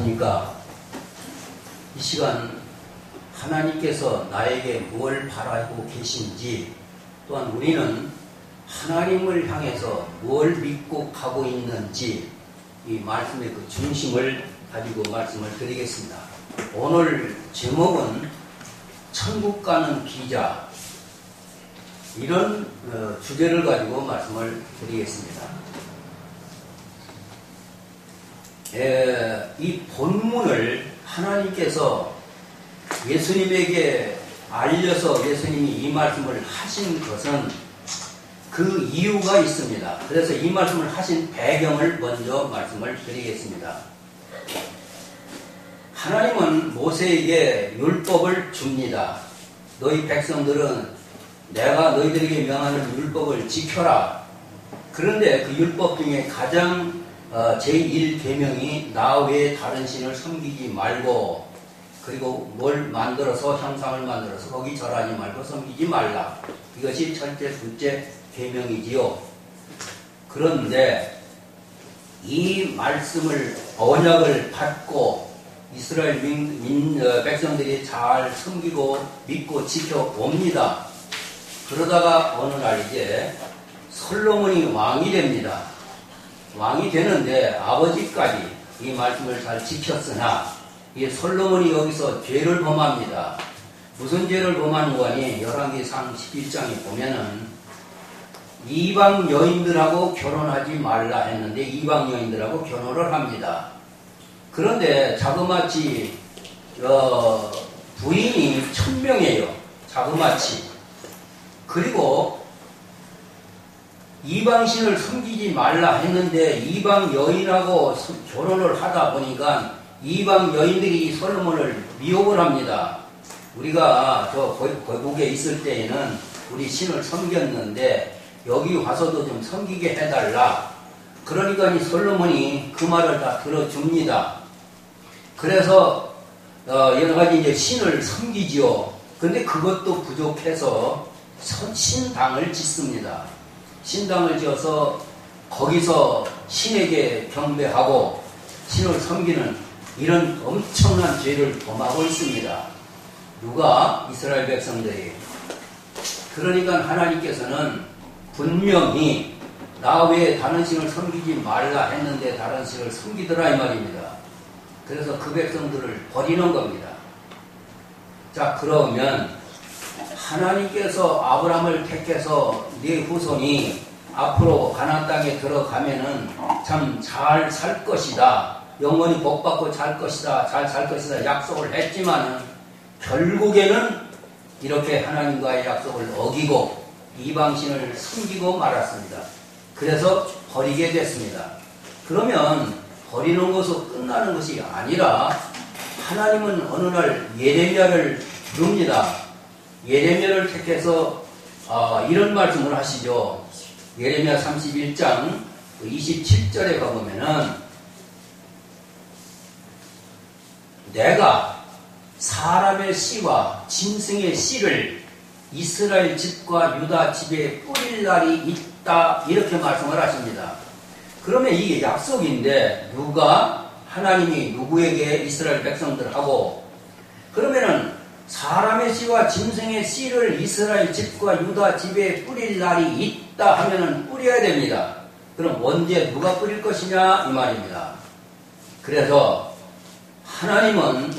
안녕하십니까. 이 시간 하나님께서 나에게 뭘 바라고 계신지, 또한 우리는 하나님을 향해서 뭘 믿고 가고 있는지, 이 말씀의 그 중심을 가지고 말씀을 드리겠습니다. 오늘 제목은 천국 가는 기자, 이런 주제를 가지고 말씀을 드리겠습니다. 이 본문을 하나님께서 예수님에게 알려서 예수님이 이 말씀을 하신 것은 그 이유가 있습니다. 그래서 이 말씀을 하신 배경을 먼저 말씀을 드리겠습니다. 하나님은 모세에게 율법을 줍니다. 너희 백성들은 내가 너희들에게 명하는 율법을 지켜라. 그런데 그 율법 중에 가장 제1계명이 나 외에 다른 신을 섬기지 말고, 그리고 뭘 만들어서 형상을 만들어서 거기 절하지 말고 섬기지 말라. 이것이 첫째, 둘째 계명이지요. 그런데 이 말씀을 언약을 받고 이스라엘 백성들이 잘 섬기고 믿고 지켜옵니다. 그러다가 어느 날 이제 솔로몬이 왕이 됩니다. 왕이 되는데 아버지까지 이 말씀을 잘 지켰으나 이 솔로몬이 여기서 죄를 범합니다. 무슨 죄를 범하는 거니? 열왕기상 11장에 보면은 이방 여인들하고 결혼하지 말라 했는데 이방 여인들하고 결혼을 합니다. 그런데 자그마치 부인이 1000명이에요. 자그마치. 그리고 이방신을 섬기지 말라 했는데 이방 여인하고 결혼을 하다 보니까 이방 여인들이 솔로몬을 미혹을 합니다. 우리가 저 거국에 있을 때에는 우리 신을 섬겼는데 여기 와서도 좀 섬기게 해달라. 그러니까 이 솔로몬이 그 말을 다 들어줍니다. 그래서 여러 가지 이제 신을 섬기지요. 근데 그것도 부족해서 신당을 짓습니다. 신당을 지어서 거기서 신에게 경배하고 신을 섬기는 이런 엄청난 죄를 범하고 있습니다. 누가? 이스라엘 백성들이. 그러니까 하나님께서는 분명히 나 외에 다른 신을 섬기지 말라 했는데 다른 신을 섬기더라 이 말입니다. 그래서 그 백성들을 버리는 겁니다. 자, 그러면 하나님께서 아브라함을 택해서 네 후손이 앞으로 가나안 땅에 들어가면은 참 잘 살 것이다. 영원히 복받고 잘 것이다. 잘 살 것이다. 약속을 했지만은 결국에는 이렇게 하나님과의 약속을 어기고 이방신을 섬기고 말았습니다. 그래서 버리게 됐습니다. 그러면 버리는 것으로 끝나는 것이 아니라 하나님은 어느 날 예레미야를 부릅니다. 예레미야를 택해서 이런 말씀을 하시죠. 예레미야 31장 27절에 가보면은 내가 사람의 씨와 짐승의 씨를 이스라엘 집과 유다 집에 뿌릴 날이 있다, 이렇게 말씀을 하십니다. 그러면 이게 약속인데 누가? 하나님이 누구에게? 이스라엘 백성들하고. 그러면은 사람의 씨와 짐승의 씨를 이스라엘 집과 유다 집에 뿌릴 날이 있다 하면은 뿌려야 됩니다. 그럼 언제 누가 뿌릴 것이냐 이 말입니다. 그래서 하나님은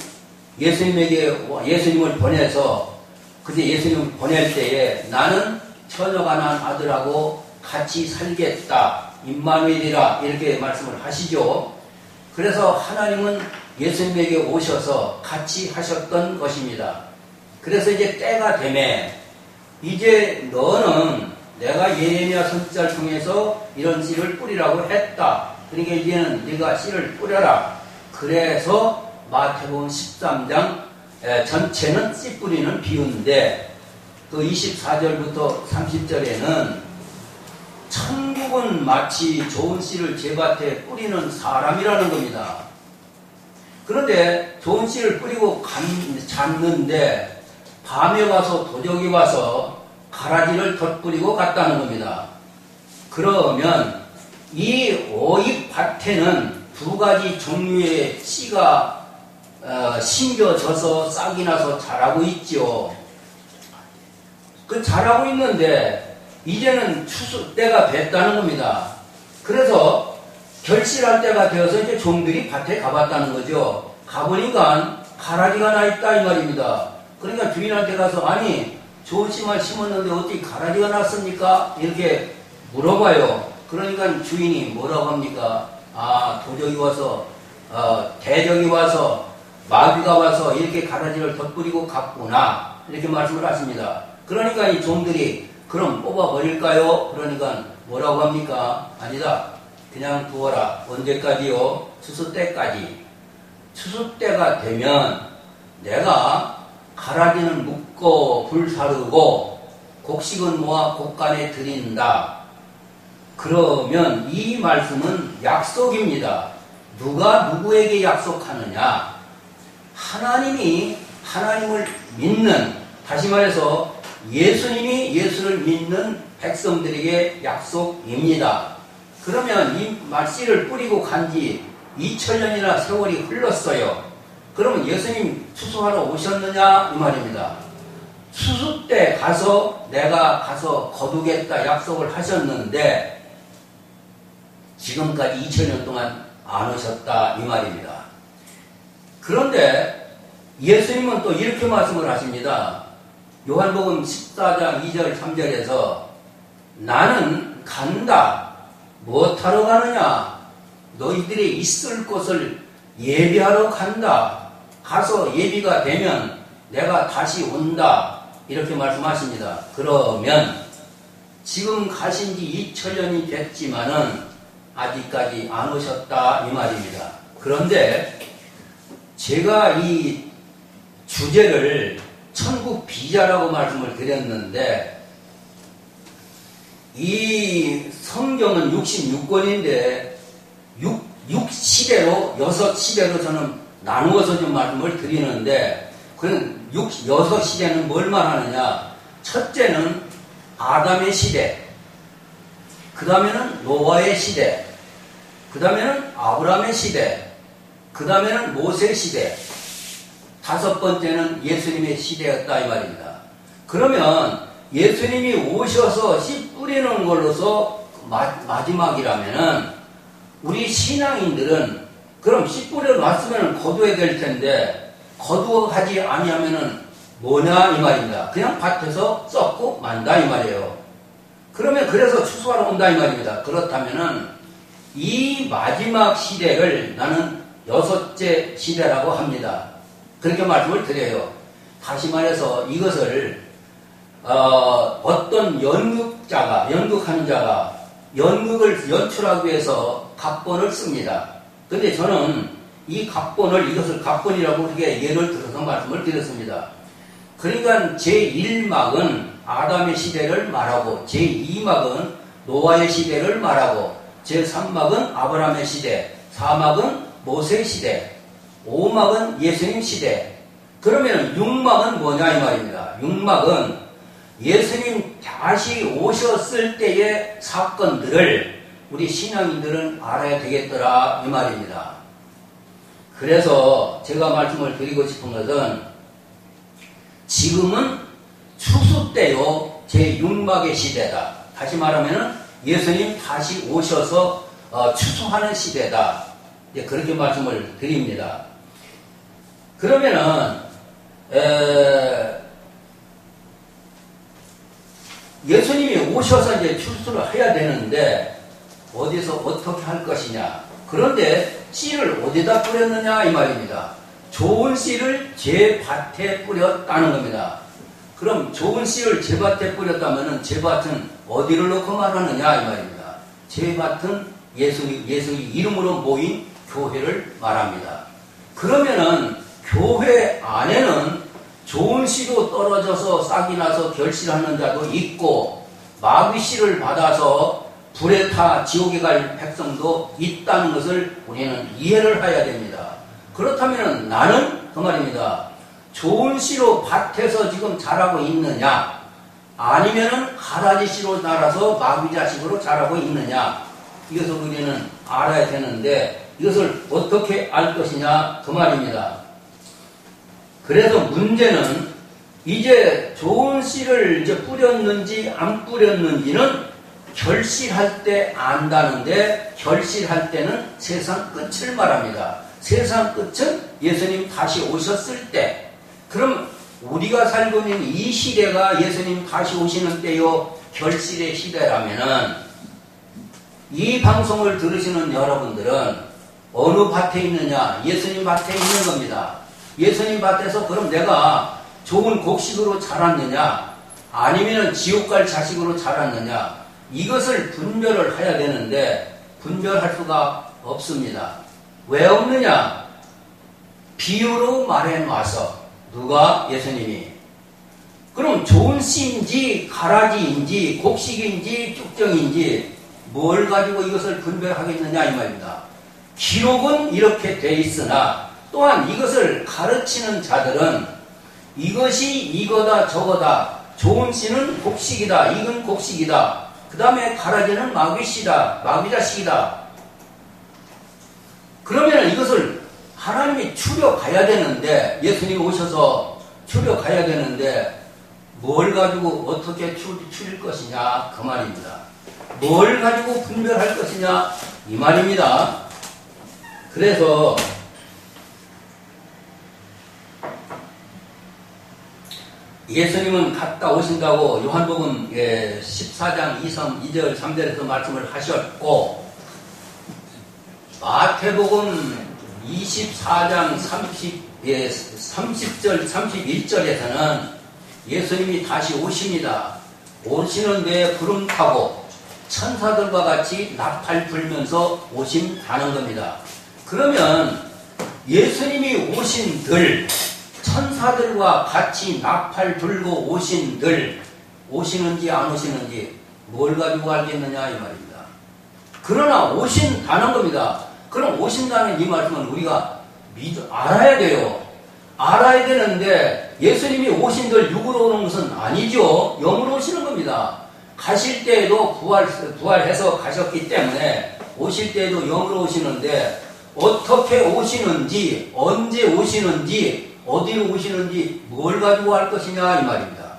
예수님을 보내서 그때 예수님을 보낼 때에 나는 처녀가난 아들하고 같이 살겠다, 임마누엘이라 이렇게 말씀을 하시죠. 그래서 하나님은 예수님에게 오셔서 같이 하셨던 것입니다. 그래서 이제 때가 되매 이제 너는 내가 예레미야 선지자를 통해서 이런 씨를 뿌리라고 했다. 그러니까 이제는 네가 씨를 뿌려라. 그래서 마태복음 13장 전체는 씨 뿌리는 비유인데 그 24절부터 30절에는 천국은 마치 좋은 씨를 제밭에 뿌리는 사람이라는 겁니다. 그런데 좋은 씨를 뿌리고 잤는데 밤에 와서 도적이 와서 가라지를 덧뿌리고 갔다는 겁니다. 그러면 이 오입 밭에는 두 가지 종류의 씨가 심겨져서 싹이 나서 자라고 있죠. 그 자라고 있는데 이제는 추수 때가 됐다는 겁니다. 그래서 결실할 때가 되어서 이제 종들이 밭에 가봤다는 거죠. 가보니까 가라지가 나 있다 이 말입니다. 그러니까 주인한테 가서 아니 좋은 씨만 심었는데 어떻게 가라지가 났습니까? 이렇게 물어봐요. 그러니까 주인이 뭐라고 합니까? 아, 도적이 와서 대적이 와서 마귀가 와서 이렇게 가라지를 덧뿌리고 갔구나 이렇게 말씀을 하십니다. 그러니까 이 종들이 그럼 뽑아버릴까요? 그러니까 뭐라고 합니까? 아니다. 그냥 두어라. 언제까지요? 추수 때까지. 추수 때가 되면 내가 가라지는 묶고 불사르고 곡식은 모아 곡간에 드린다. 그러면 이 말씀은 약속입니다. 누가 누구에게 약속하느냐? 하나님이 하나님을 믿는, 다시 말해서 예수님이 예수를 믿는 백성들에게 약속입니다. 그러면 이 씨를 뿌리고 간 지 2000년이나 세월이 흘렀어요. 그러면 예수님 추수하러 오셨느냐? 이 말입니다. 추수 때 가서 내가 가서 거두겠다 약속을 하셨는데 지금까지 2000년 동안 안 오셨다 이 말입니다. 그런데 예수님은 또 이렇게 말씀을 하십니다. 요한복음 14장 2절 3절에서 나는 간다. 무엇하러 가느냐? 너희들이 있을 곳을 예비하러 간다. 가서 예비가 되면 내가 다시 온다. 이렇게 말씀하십니다. 그러면 지금 가신 지 2000년이 됐지만은 아직까지 안 오셨다 이 말입니다. 그런데 제가 이 주제를 천국 비자라고 말씀을 드렸는데 이 성경은 66권인데 6시대로 6시대로 저는 나누어서 좀 말씀을 드리는데 그 6시대는 뭘 말하느냐? 첫째는 아담의 시대, 그 다음에는 노아의 시대, 그 다음에는 아브라함의 시대, 그 다음에는 모세 시대, 다섯 번째는 예수님의 시대였다 이 말입니다. 그러면 예수님이 오셔서 씨 뿌리는 걸로서 마지막이라면은 우리 신앙인들은 그럼 씨 뿌려놨으면 거두어야 될 텐데 거두어하지 아니하면은 뭐냐 이 말입니다. 그냥 밭에서 썩고 만다 이 말이에요. 그러면 그래서 추수하러 온다 이 말입니다. 그렇다면은 이 마지막 시대를 나는 여섯째 시대라고 합니다. 그렇게 말씀을 드려요. 다시 말해서 이것을 어떤 연극하는 자가 연극을 연출하기 위해서 각본을 씁니다. 근데 저는 이것을 각본이라고 그렇게 예를 들어서 말씀을 드렸습니다. 그러니까 제1막은 아담의 시대를 말하고 제2막은 노아의 시대를 말하고 제3막은 아브라함의 시대, 4막은 모세 시대, 5막은 예수님 시대. 그러면 6막은 뭐냐 이 말입니다. 6막은 예수님 다시 오셨을 때의 사건들을 우리 신앙인들은 알아야 되겠더라 이 말입니다. 그래서 제가 말씀을 드리고 싶은 것은 지금은 추수 때요 제6막의 시대다. 다시 말하면 예수님 다시 오셔서 추수하는 시대다. 이제 그렇게 말씀을 드립니다. 그러면은 예수님이 오셔서 이제 추수를 해야 되는데 어디서 어떻게 할 것이냐? 그런데 씨를 어디다 뿌렸느냐 이 말입니다. 좋은 씨를 제 밭에 뿌렸다는 겁니다. 그럼 좋은 씨를 제 밭에 뿌렸다면은 제 밭은 어디를 놓고 말하느냐 이 말입니다. 제 밭은 예수의 이름으로 모인 교회를 말합니다. 그러면은 교회 안에는 좋은 씨로 떨어져서 싹이 나서 결실하는 자도 있고 마귀 씨를 받아서 불에 타 지옥에 갈 백성도 있다는 것을 우리는 이해를 해야 됩니다. 그렇다면 나는 그 말입니다. 좋은 씨로 밭에서 지금 자라고 있느냐 아니면은 가라지 씨로 자라서 마귀 자식으로 자라고 있느냐 이것을 우리는 알아야 되는데 이것을 어떻게 알 것이냐 그 말입니다. 그래서 문제는 이제 좋은 씨를 이제 뿌렸는지 안 뿌렸는지는 결실할 때 안다는데, 결실할 때는 세상 끝을 말합니다. 세상 끝은 예수님 다시 오셨을 때. 그럼 우리가 살고 있는 이 시대가 예수님 다시 오시는 때요, 결실의 시대라면은 이 방송을 들으시는 여러분들은 어느 밭에 있느냐? 예수님 밭에 있는 겁니다. 예수님 밭에서 그럼 내가 좋은 곡식으로 자랐느냐, 아니면 지옥 갈 자식으로 자랐느냐, 이것을 분별을 해야 되는데 분별할 수가 없습니다. 왜 없느냐? 비유로 말해놔서. 누가? 예수님이. 그럼 좋은 씨인지 가라지인지 곡식인지 쭉정인지 뭘 가지고 이것을 분별하겠느냐 이 말입니다. 기록은 이렇게 돼 있으나 또한 이것을 가르치는 자들은 이것이 이거다 저거다, 좋은 씨는 곡식이다, 이건 곡식이다, 그 다음에 가라지는 마귀씨다, 마귀자식이다. 그러면 이것을 하나님이 추려가야 되는데, 예수님이 오셔서 추려가야 되는데 뭘 가지고 어떻게 추릴 것이냐 그 말입니다. 뭘 가지고 분별할 것이냐 이 말입니다. 그래서 예수님은 갔다 오신다고 요한복음 14장 2절 3절에서 말씀을 하셨고, 마태복음 24장 30절 31절에서는 예수님이 다시 오십니다. 오시는데 구름 타고 천사들과 같이 나팔 불면서 오신다는 겁니다. 그러면 예수님이 오신들, 천사들과 같이 나팔 불고 오신들, 오시는지 안 오시는지 뭘 가지고 알겠느냐 이 말입니다. 그러나 오신다는 겁니다. 그럼 오신다는 이 말씀은 우리가 알아야 돼요. 알아야 되는데 예수님이 오신들 육으로 오는 것은 아니죠. 영으로 오시는 겁니다. 가실 때에도 부활해서 가셨기 때문에 오실 때에도 영으로 오시는데, 어떻게 오시는지, 언제 오시는지, 어디로 오시는지 뭘 가지고 할 것이냐 이 말입니다.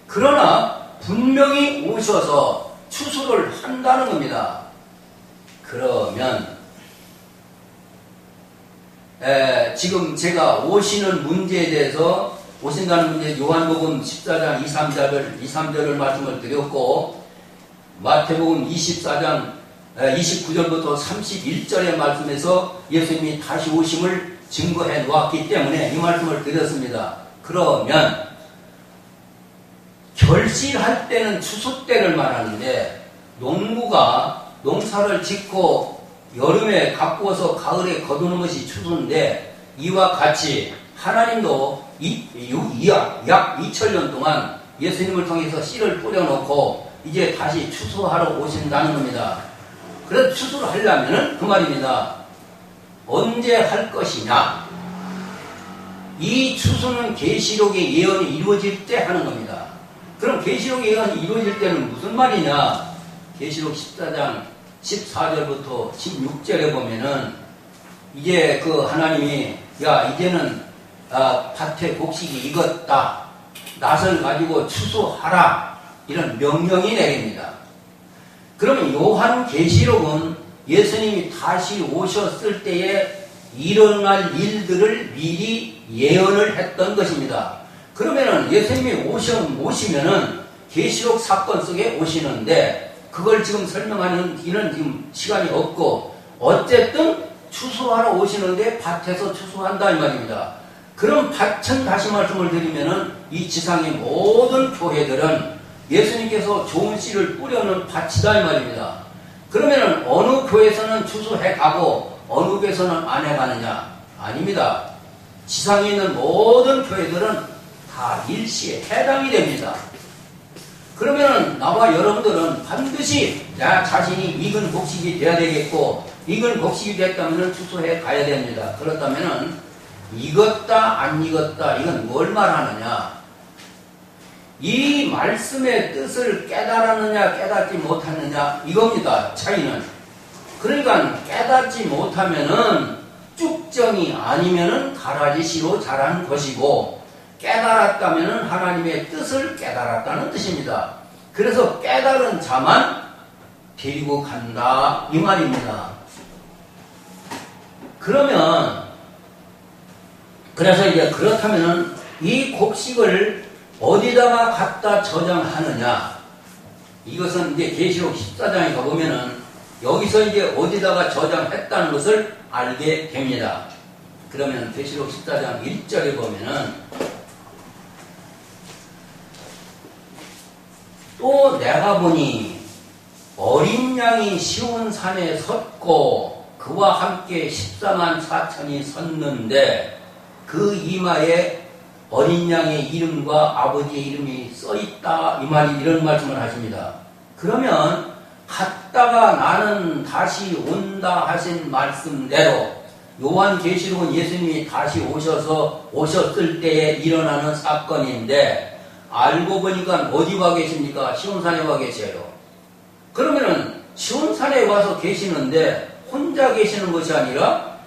그러나 분명히 오셔서 추수를 한다는 겁니다. 그러면 지금 제가 오시는 문제에 대해서, 오신다는 문제, 요한복음 14장 2, 3절을 말씀을 드렸고, 마태복음 24장 29절부터 31절의 말씀에서 예수님이 다시 오심을 증거해 놓았기 때문에 이 말씀을 드렸습니다. 그러면 결실할 때는 추수 때를 말하는데, 농부가 농사를 짓고 여름에 가꾸어서 가을에 거두는 것이 추수인데, 이와 같이 하나님도 약 2000년 동안 예수님을 통해서 씨를 뿌려놓고 이제 다시 추수하러 오신다는 겁니다. 그래서 추수를 하려면은 그 말입니다. 언제 할 것이냐? 이 추수는 계시록의 예언이 이루어질 때 하는 겁니다. 그럼 계시록의 예언이 이루어질 때는 무슨 말이냐? 계시록 14장 14절부터 16절에 보면은 이제 그 하나님이 이제는 밭에 곡식이 익었다, 낫을 가지고 추수하라, 이런 명령이 내립니다. 그러면 요한 계시록은 예수님이 다시 오셨을 때에 일어날 일들을 미리 예언을 했던 것입니다. 그러면은 예수님이 오시면은 계시록 사건 속에 오시는데, 그걸 지금 설명하는 이는 지금 시간이 없고, 어쨌든 추수하러 오시는데 밭에서 추수한다 이 말입니다. 그럼 밭은 다시 말씀을 드리면은 이 지상의 모든 교회들은 예수님께서 좋은 씨를 뿌려놓은 밭이다 이 말입니다. 그러면은 어느 교회에서는 추수해 가고 어느 교회에서는 안 해가느냐? 아닙니다. 지상에 있는 모든 교회들은 다 일시에 해당이 됩니다. 그러면은 나와 여러분들은 반드시 나 자신이 익은 곡식이 돼야 되겠고, 익은 곡식이 됐다면은 추수해 가야 됩니다. 그렇다면은 익었다 안 익었다, 이건 뭘 말하느냐? 이 말씀의 뜻을 깨달았느냐 깨닫지 못하느냐, 이겁니다. 차이는. 그러니까 깨닫지 못하면은 쭉정이 아니면은 가라지씨로 자란 것이고, 깨달았다면은 하나님의 뜻을 깨달았다는 뜻입니다. 그래서 깨달은 자만 데리고 간다 이 말입니다. 그래서 이제 그렇다면은 이 곡식을 어디다가 갖다 저장하느냐? 이것은 이제 계시록 14장에 가보면은 여기서 이제 어디다가 저장했다는 것을 알게 됩니다. 그러면 계시록 14장 1절에 보면은 또 내가 보니 어린 양이 시온 산에 섰고 그와 함께 14만 4천이 섰는데 그 이마에 어린 양의 이름과 아버지의 이름이 써있다 이런 말씀을 하십니다. 그러면 갔다가 나는 다시 온다 하신 말씀대로 요한계시록은 예수님이 다시 오셨을 때에 일어나는 사건인데, 알고 보니까 어디 와 계십니까? 시온산에 와 계세요. 그러면은 시온산에 와서 계시는데 혼자 계시는 것이 아니라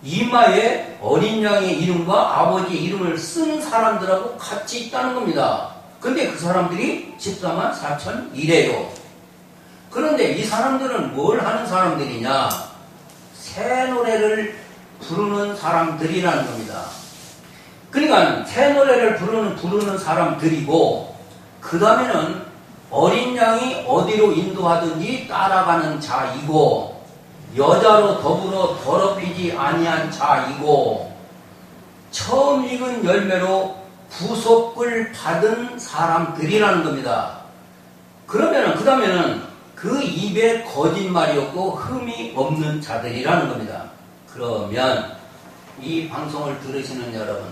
이마에 어린 양의 이름과 아버지의 이름을 쓴 사람들하고 같이 있다는 겁니다. 근데 그 사람들이 14만 4천이래요. 그런데 이 사람들은 뭘 하는 사람들이냐? 새 노래를 부르는 사람들이라는 겁니다. 그러니까 새 노래를 부르는 사람들이고, 그 다음에는 어린 양이 어디로 인도하든지 따라가는 자이고, 여자로 더불어 더럽히지 아니한 자이고, 처음 익은 열매로 구속을 받은 사람들이라는 겁니다. 그러면은 그 다음에는 그 입에 거짓말이 없고 흠이 없는 자들이라는 겁니다. 그러면 이 방송을 들으시는 여러분,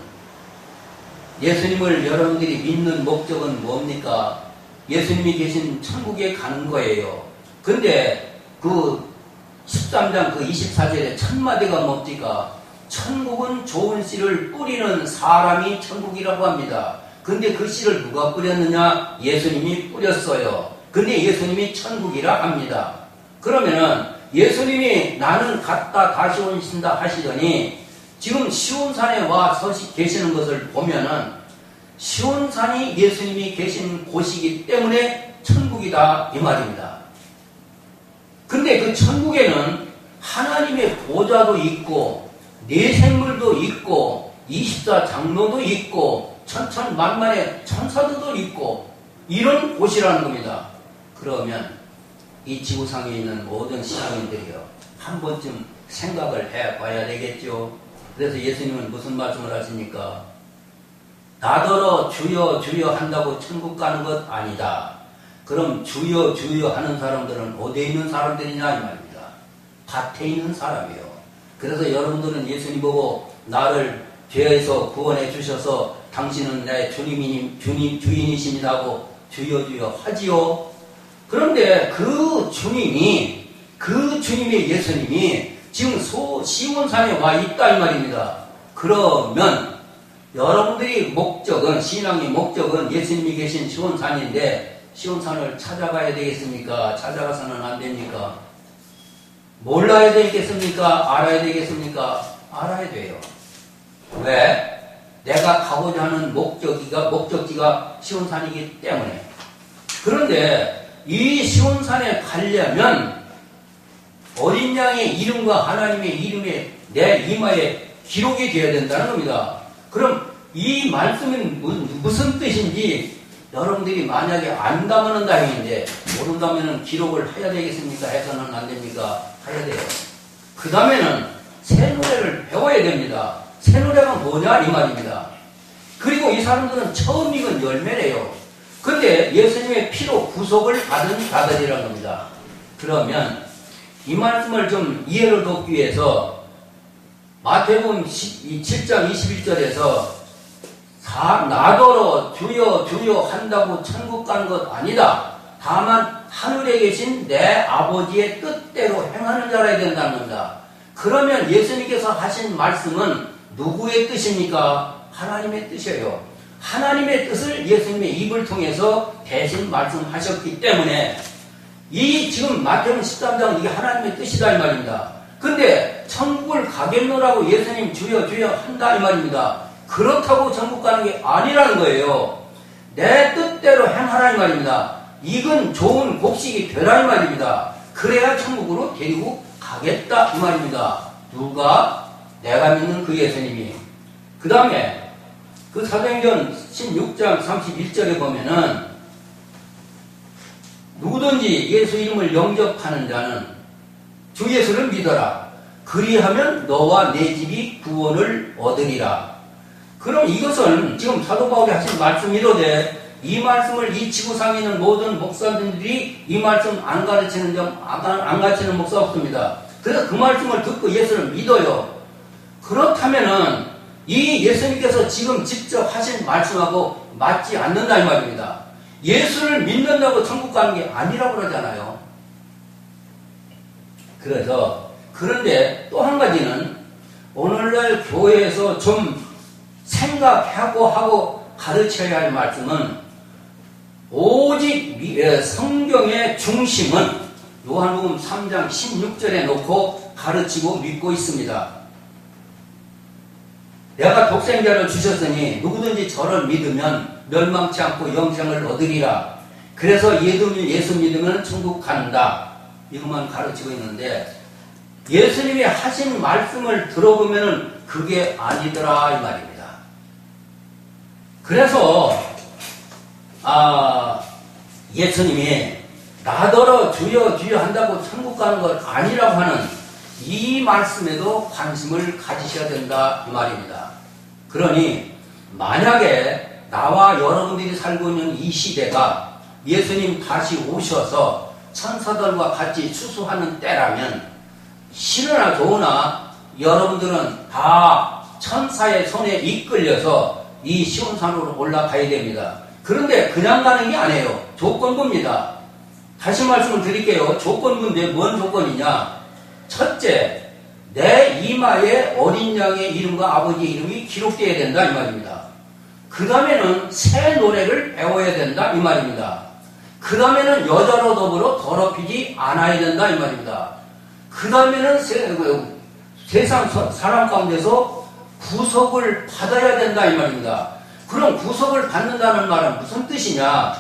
예수님을 여러분들이 믿는 목적은 뭡니까? 예수님이 계신 천국에 가는 거예요. 근데 그 13장 그 24절에 첫마디가 뭡니까? 천국은 좋은 씨를 뿌리는 사람이 천국이라고 합니다. 근데 그 씨를 누가 뿌렸느냐? 예수님이 뿌렸어요. 근데 예수님이 천국이라 합니다. 그러면은 예수님이 나는 갔다 다시 오신다 하시더니 지금 시온산에 와 계시는 것을 보면은 시온산이 예수님이 계신 곳이기 때문에 천국이다 이 말입니다. 근데 그 천국에는 하나님의 보좌도 있고 내생물도 있고 24장로도 있고 천천만만의 천사들도 있고 이런 곳이라는 겁니다. 그러면 이 지구상에 있는 모든 신앙인들이요, 한 번쯤 생각을 해봐야 되겠죠. 그래서 예수님은 무슨 말씀을 하십니까? 나더러 주여 주여 한다고 천국 가는 것 아니다. 그럼 주여 주여 하는 사람들은 어디에 있는 사람들이냐 이 말입니다. 밭에 있는 사람이요. 그래서 여러분들은 예수님 보고 나를 죄에서 구원해 주셔서 당신은 내 주인이십니다 하고 주여 주여 하지요. 그런데 그 주님의 예수님이 지금 시온산에 와 있다 이 말입니다. 그러면 여러분들이 신앙의 목적은 예수님이 계신 시온산인데 시온산을 찾아가야 되겠습니까? 찾아가서는 안 됩니까? 몰라야 되겠습니까? 알아야 되겠습니까? 알아야 돼요. 왜? 내가 가고자 하는 목적지가 시온산이기 때문에. 그런데 이 시온산에 가려면 어린 양의 이름과 하나님의 이름이 내 이마에 기록이 되어야 된다는 겁니다. 그럼 이 말씀은 무슨 뜻인지 여러분들이 만약에 안다면 다행인데 모른다면 기록을 해야 되겠습니까? 해서는 안 됩니까? 해야 돼요. 그 다음에는 새 노래를 배워야 됩니다. 새 노래가 뭐냐 이 말입니다. 그리고 이 사람들은 처음 익은 열매래요. 근데 예수님의 피로 구속을 받은 자들이라는 겁니다. 그러면 이 말씀을 좀 이해를 돕기 위해서 마태복음 7장 21절에서 나더러 주여 주여 한다고 천국 가는 것 아니다. 다만 하늘에 계신 내 아버지의 뜻대로 행하는 자라 해야 된다는 겁니다. 그러면 예수님께서 하신 말씀은 누구의 뜻입니까? 하나님의 뜻이에요. 하나님의 뜻을 예수님의 입을 통해서 대신 말씀하셨기 때문에 이 지금 마태복음 13장 이게 하나님의 뜻이다 이 말입니다. 근데 천국을 가겠노라고 예수님 주여 주여 한다 이 말입니다. 그렇다고 천국 가는 게 아니라는 거예요. 내 뜻대로 행하라 이 말입니다. 이건 좋은 곡식이 되라 이 말입니다. 그래야 천국으로 데리고 가겠다 이 말입니다. 누가? 내가 믿는 그 예수님이. 그 다음에 그 사도행전 16장 31절에 보면은 누구든지 예수 이름을 영접하는 자는 주 예수를 믿어라. 그리하면 너와 내 집이 구원을 얻으리라. 그럼 이것은 지금 사도 바울이 하신 말씀이로되 이 말씀을 이 지구상에 있는 모든 목사님들이 이 말씀 안 가르치는 안 가르치는 목사 없습니다. 그래서 그 말씀을 듣고 예수를 믿어요. 그렇다면은 이 예수님께서 지금 직접 하신 말씀하고 맞지 않는다 이 말입니다. 예수를 믿는다고 천국 가는 게 아니라고 그러잖아요. 그래서 그런데 또 한 가지는 오늘날 교회에서 좀 생각하고 가르쳐야 할 말씀은 오직 성경의 중심은 요한복음 3장 16절에 놓고 가르치고 믿고 있습니다. 내가 독생자를 주셨으니 누구든지 저를 믿으면 멸망치 않고 영생을 얻으리라. 그래서 예수 믿으면 천국 간다. 이것만 가르치고 있는데 예수님이 하신 말씀을 들어보면 그게 아니더라 이 말입니다. 그래서 예수님이 나더러 주여 주여 한다고 천국 가는 것 아니라고 하는 이 말씀에도 관심을 가지셔야 된다 이 말입니다. 그러니 만약에 나와 여러분들이 살고 있는 이 시대가 예수님 다시 오셔서 천사들과 같이 추수하는 때라면 싫으나 좋으나 여러분들은 다 천사의 손에 이끌려서 이 시온산으로 올라가야 됩니다. 그런데 그냥 가는 게 아니에요. 조건부입니다. 다시 말씀을 드릴게요. 조건부인데 뭔 조건이냐? 첫째, 내 이마에 어린 양의 이름과 아버지의 이름이 기록되어야 된다 이 말입니다. 그 다음에는 새 노래를 배워야 된다 이 말입니다. 그 다음에는 여자로 더불어 더럽히지 않아야 된다 이 말입니다. 그 다음에는 세상 사람 가운데서 구속을 받아야 된다 이 말입니다. 그럼 구속을 받는다는 말은 무슨 뜻이냐?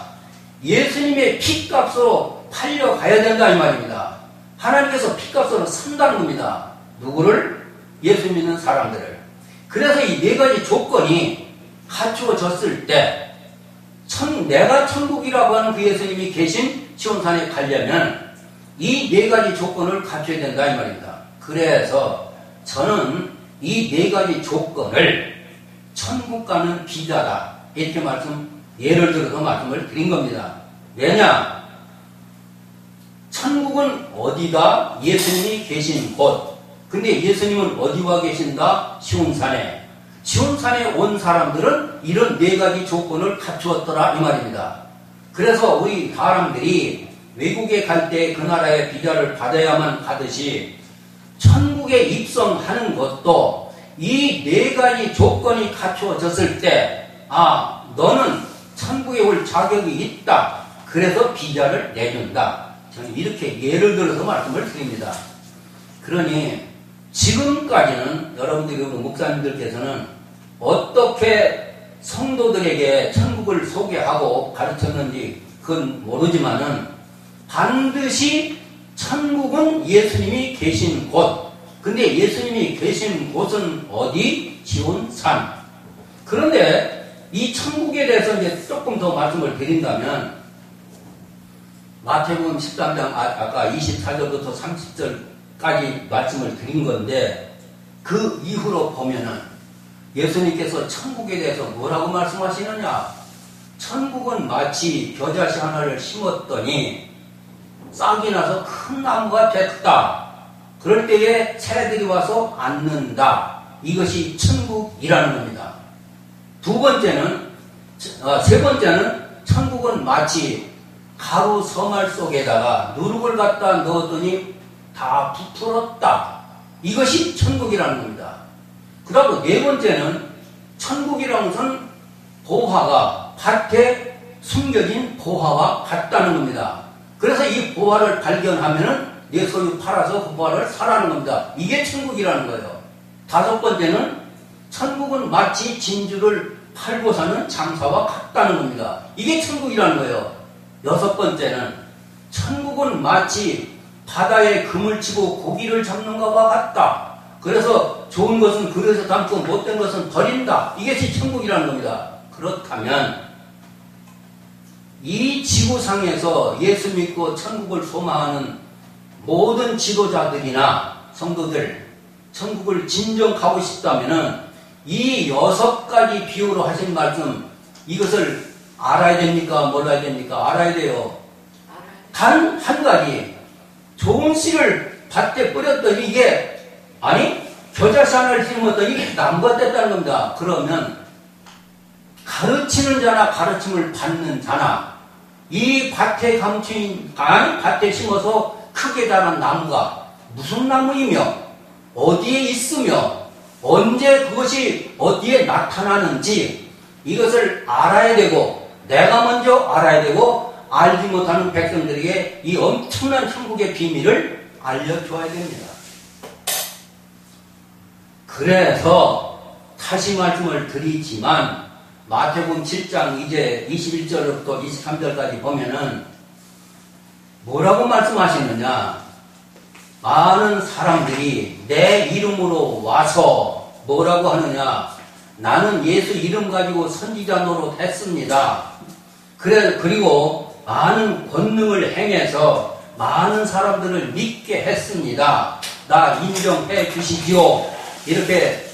예수님의 피값으로 팔려가야 된다 이 말입니다. 하나님께서 피값으로 산다는 겁니다. 누구를? 예수 믿는 사람들을. 그래서 이 네 가지 조건이 갖추어졌을 때 내가 천국이라고 하는 그 예수님이 계신 시온산에 가려면 이 네 가지 조건을 갖춰야 된다 이 말입니다. 그래서 저는 이 네 가지 조건을 천국 가는 비자다 이렇게 예를 들어서 말씀을 드린 겁니다. 왜냐? 천국은 어디다? 예수님이 계신 곳. 근데 예수님은 어디 와 계신다? 시온산에. 시온산에 온 사람들은 이런 네 가지 조건을 갖추었더라 이 말입니다. 그래서 우리 사람들이 외국에 갈 때 그 나라의 비자를 받아야만 가듯이 천국에 입성하는 것도 이 네 가지 조건이 갖추어졌을 때 너는 천국에 올 자격이 있다. 그래서 비자를 내준다. 저는 이렇게 예를 들어서 말씀을 드립니다. 그러니 지금까지는 여러분들이 목사님들께서는 어떻게 성도들에게 천국을 소개하고 가르쳤는지 그건 모르지만은 반드시 천국은 예수님이 계신 곳. 근데 예수님이 계신 곳은 어디? 시온산. 그런데 이 천국에 대해서 이제 조금 더 말씀을 드린다면 마태복음 13장 아까 24절부터 30절까지 말씀을 드린 건데 그 이후로 보면은 예수님께서 천국에 대해서 뭐라고 말씀하시느냐? 천국은 마치 겨자씨 하나를 심었더니 싹이 나서 큰 나무가 됐다. 그럴 때에 새들이 와서 앉는다. 이것이 천국이라는 겁니다. 세 번째는 천국은 마치 가루 서말 속에다가 누룩을 갖다 넣었더니 다 부풀었다. 이것이 천국이라는 겁니다. 그 다음 네 번째는 천국이라는 것은 보화가 밭에 숨겨진 보화와 같다는 겁니다. 그래서 이 보화를 발견하면은 내 소유 팔아서 그 보화를 사라는 겁니다. 이게 천국이라는 거예요. 다섯 번째는 천국은 마치 진주를 팔고 사는 장사와 같다는 겁니다. 이게 천국이라는 거예요. 여섯 번째는 천국은 마치 바다에 금을 치고 고기를 잡는 것과 같다. 그래서 좋은 것은 그릇에 담고 못된 것은 버린다. 이것이 천국이라는 겁니다. 그렇다면 이 지구상에서 예수 믿고 천국을 소망하는 모든 지도자들이나 성도들, 천국을 진정 가고 싶다면은 이 여섯 가지 비유로 하신 말씀, 이것을 알아야 됩니까? 몰라야 됩니까? 알아야 돼요. 단 한 가지, 좋은 씨를 밭에 뿌렸더니 이게, 겨자씨 하나를 심었더니 나무가 됐다는 겁니다. 그러면 가르치는 자나 가르침을 받는 자나 이 밭에 밭에 심어서 크게 자란 나무가 무슨 나무이며 어디에 있으며 언제 그것이 어디에 나타나는지 이것을 알아야 되고 내가 먼저 알아야 되고 알지 못하는 백성들에게 이 엄청난 천국의 비밀을 알려줘야 됩니다. 그래서 다시 말씀을 드리지만 마태복음 7장 이제 21절부터 23절까지 보면은 뭐라고 말씀하시느냐? 많은 사람들이 내 이름으로 와서 뭐라고 하느냐? 나는 예수 이름 가지고 선지자 노릇 했습니다. 그리고 많은 권능을 행해서 많은 사람들을 믿게 했습니다. 나 인정해 주시지요. 이렇게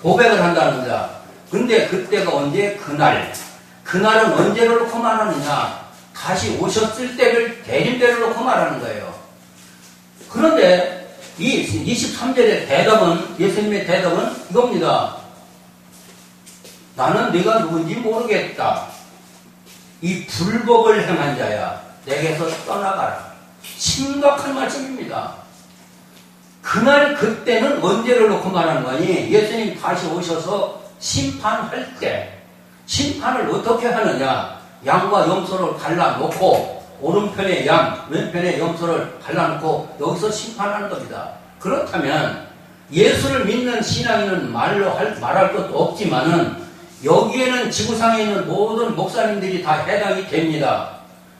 고백을 한다는 겁니다. 근데 그때가 언제? 그날은 언제를 놓고 말하느냐? 다시 오셨을 때를 대림대를 놓고 말하는 거예요. 그런데 이 23절의 대답은, 예수님의 대답은 이겁니다. 나는 네가 누군지 모르겠다. 이 불법을 행한 자야. 내게서 떠나가라. 심각한 말씀입니다. 그때는 언제를 놓고 말하는 거니? 예수님 다시 오셔서 심판할 때, 심판을 어떻게 하느냐? 양과 염소를 갈라놓고, 오른편에 양, 왼편에 염소를 갈라놓고, 여기서 심판하는 겁니다. 그렇다면, 예수를 믿는 신앙인은 말할 것도 없지만은, 여기에는 지구상에 있는 모든 목사님들이 다 해당이 됩니다.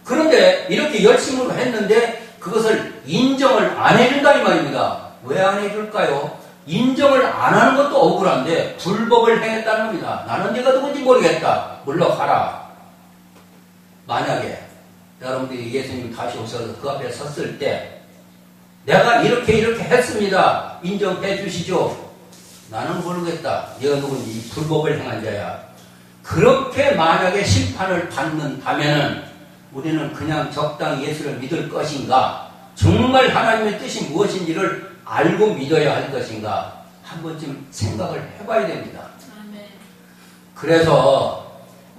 그런데, 이렇게 열심으로 했는데, 그것을 인정을 안 해준다 이 말입니다. 왜 안 해줄까요? 인정을 안 하는 것도 억울한데 불법을 행했다는 겁니다. 나는 네가 누군지 모르겠다. 물러가라. 만약에 여러분들이 예수님 다시 오셔서 그 앞에 섰을 때 내가 이렇게 했습니다. 인정해 주시죠. 나는 모르겠다. 네가 누군지 불법을 행한 자야. 그렇게 만약에 심판을 받는다면은 우리는 그냥 적당히 예수를 믿을 것인가? 정말 하나님의 뜻이 무엇인지를 알고 믿어야 할 것인가? 한 번쯤 생각을 해봐야 됩니다. 그래서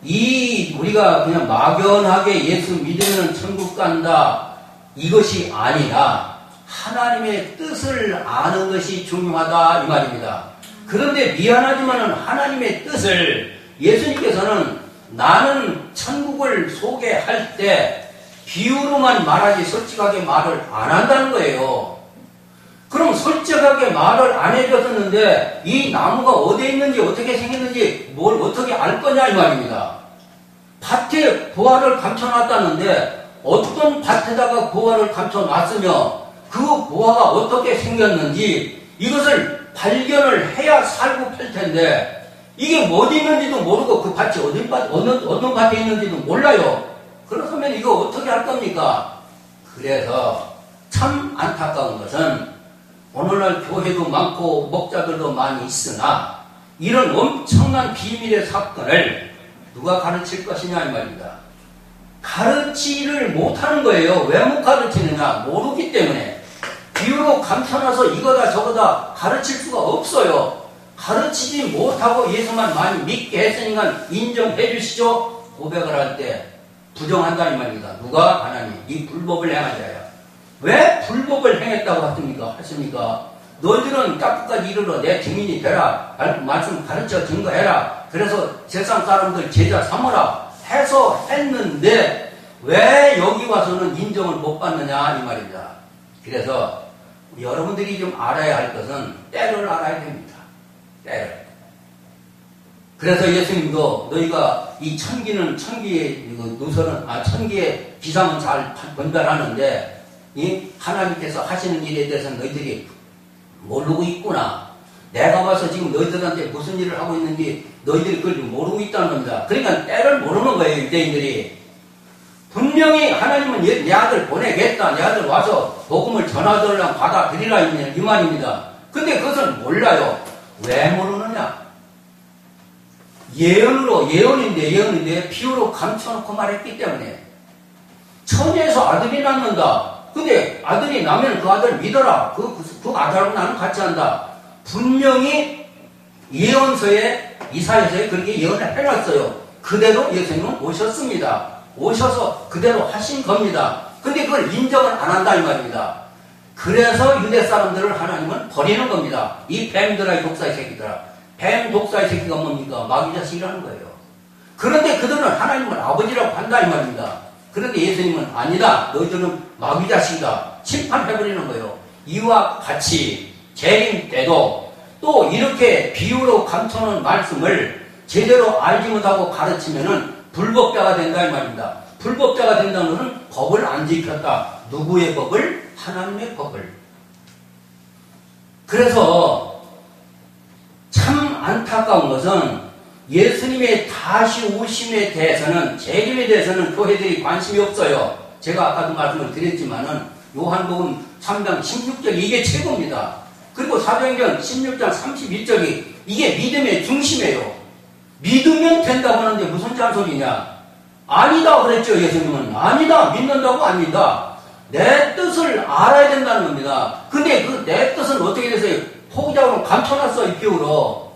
우리가 그냥 막연하게 예수 믿으면 천국 간다 이것이 아니라 하나님의 뜻을 아는 것이 중요하다 이 말입니다. 그런데 미안하지만은 하나님의 뜻을 예수님께서는 나는 천국을 소개할 때 비유로만 말하지 솔직하게 말을 안 한다는 거예요. 그럼 솔직하게 말을 안 해줬었는데 이 나무가 어디에 있는지 어떻게 생겼는지 뭘 어떻게 알 거냐 이 말입니다. 밭에 보화를 감춰놨다는데 어떤 밭에다가 보화를 감춰놨으며 그 보화가 어떻게 생겼는지 이것을 발견을 해야 살고 팔 텐데 이게 어디 있는지도 모르고 그 밭이 어느 밭에 있는지도 몰라요. 그렇다면 이거 어떻게 할 겁니까? 그래서 참 안타까운 것은 오늘날 교회도 많고 목자들도 많이 있으나 이런 엄청난 비밀의 사건을 누가 가르칠 것이냐 이 말입니다. 가르치를 못하는 거예요. 왜 못 가르치느냐? 모르기 때문에. 비유로 감춰놔서 이거다 저거다 가르칠 수가 없어요. 가르치지 못하고 예수만 많이 믿게 했으니까 인정해 주시죠. 고백을 할 때 부정한다 이 말입니다. 누가? 하나님. 이 불법을 행한 자야. 왜 불법을 행했다고 하십니까? 너희들은 까짓까지 이르러 내 증인이 되라. 말씀 가르쳐 증거해라. 그래서 세상 사람들 제자 삼으라 해서 했는데 왜 여기 와서는 인정을 못 받느냐 이 말입니다. 그래서 여러분들이 좀 알아야 할 것은 때를 알아야 됩니다. 때를. 그래서 예수님도 너희가 이 천기는 천기의 누설은 천기의 기상은 잘 분별하는데 이 하나님께서 하시는 일에 대해서 너희들이 모르고 있구나. 내가 와서 지금 너희들한테 무슨 일을 하고 있는지 너희들이 그걸 모르고 있다는 겁니다. 그러니까 때를 모르는 거예요, 유대인들이. 분명히 하나님은 내 아들 보내겠다. 내 아들 와서 복음을 전하더라 받아들이라 이 말입니다. 근데 그것을 몰라요. 왜 모르느냐? 예언인데 비유로 감춰놓고 말했기 때문에. 천에서 아들이 낳는다. 근데 아들이 나면 그 아들 믿어라. 그 아들하고 나는 같이 한다. 분명히 예언서에, 이사야서에 그렇게 예언을 해놨어요. 그대로 예수님은 오셨습니다. 오셔서 그대로 하신 겁니다. 근데 그걸 인정을 안 한다 이 말입니다. 그래서 유대 사람들을 하나님은 버리는 겁니다. 이 뱀들아, 독사의 새끼들아. 뱀 독사의 새끼가 뭡니까? 마귀 자식이라는 거예요. 그런데 그들은 하나님을 아버지라고 한다 이 말입니다. 그런데 예수님은 아니다. 너희들은 마귀 자식이다. 심판해버리는 거예요. 이와 같이 재림 때도 또 이렇게 비유로 감춰놓은 말씀을 제대로 알지 못하고 가르치면은 불법자가 된다 이 말입니다. 불법자가 된다는 것은 법을 안 지켰다. 누구의 법을? 하나님의 법을. 그래서 참 안타까운 것은 예수님의 다시 오심에 대해서는, 재림에 대해서는 교회들이 관심이 없어요. 제가 아까도 말씀을 드렸지만은 요한복음 3장 16절 이게 최고입니다. 그리고 사도행전 16장 31절이 이게 믿음의 중심이에요. 믿으면 된다고 하는데 무슨 잔소리냐? 아니다 그랬죠. 예수님은 아니다. 믿는다고 아니다. 내 뜻을 알아야 된다는 겁니다. 근데 그 내 뜻은 어떻게 됐어요? 포기자로 감춰놨어 이 비유로.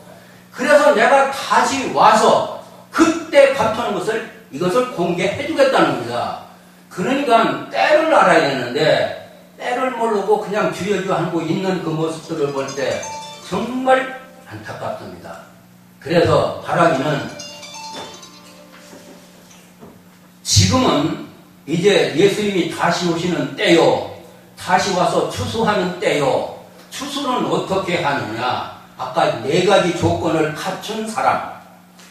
그래서 내가 다시 와서 그때 감춰놓은 이것을 공개해 주겠다는 겁니다. 그러니까 때를 알아야 되는데 때를 모르고 그냥 주여주하고 있는 그 모습들을 볼 때 정말 안타깝습니다. 그래서 바라기는 지금은 이제 예수님이 다시 오시는 때요. 다시 와서 추수하는 때요. 추수는 어떻게 하느냐? 아까 4가지 조건을 갖춘 사람.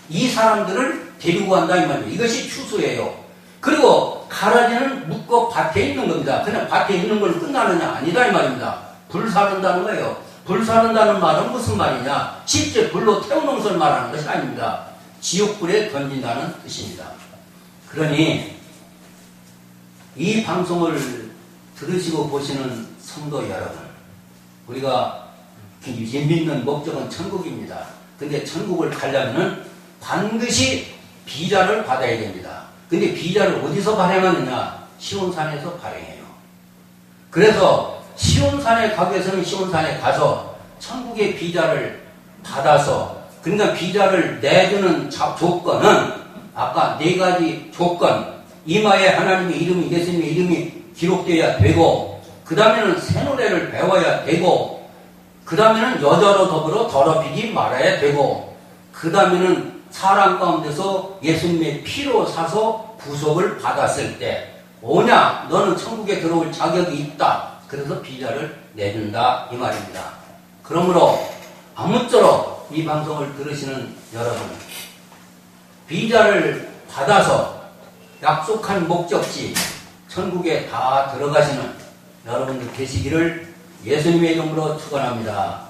이 사람들을 데리고 간다 이 말이에요. 이것이 추수예요. 그리고 가라지는 묶어 밭에 있는 겁니다. 그냥 밭에 있는 걸 끝나느냐? 아니다 이 말입니다. 불사른다는 거예요. 불사른다는 말은 무슨 말이냐? 실제 불로 태우는 것을 말하는 것이 아닙니다. 지옥불에 던진다는 뜻입니다. 그러니 이 방송을 들으시고 보시는 성도 여러분, 우리가 믿는 목적은 천국입니다. 근데 천국을 가려면 반드시 비자를 받아야 됩니다. 근데 비자를 어디서 발행하느냐? 시온산에서 발행해요. 그래서 시온산에 가기 위해서는 시온산에 가서 천국의 비자를 받아서, 그러니까 비자를 내주는 조건은 아까 4가지 조건, 이마에 하나님의 이름이, 예수님의 이름이 기록되어야 되고, 그 다음에는 새 노래를 배워야 되고, 그 다음에는 여자로 더불어 더럽히지 말아야 되고, 그 다음에는 사람 가운데서 예수님의 피로 사서 구속을 받았을 때 오냐? 너는 천국에 들어올 자격이 있다. 그래서 비자를 내준다 이 말입니다. 그러므로 아무쪼록 이 방송을 들으시는 여러분, 비자를 받아서 약속한 목적지 천국에 다 들어가시는 여러분들 계시기를 예수님의 이름으로 축원합니다.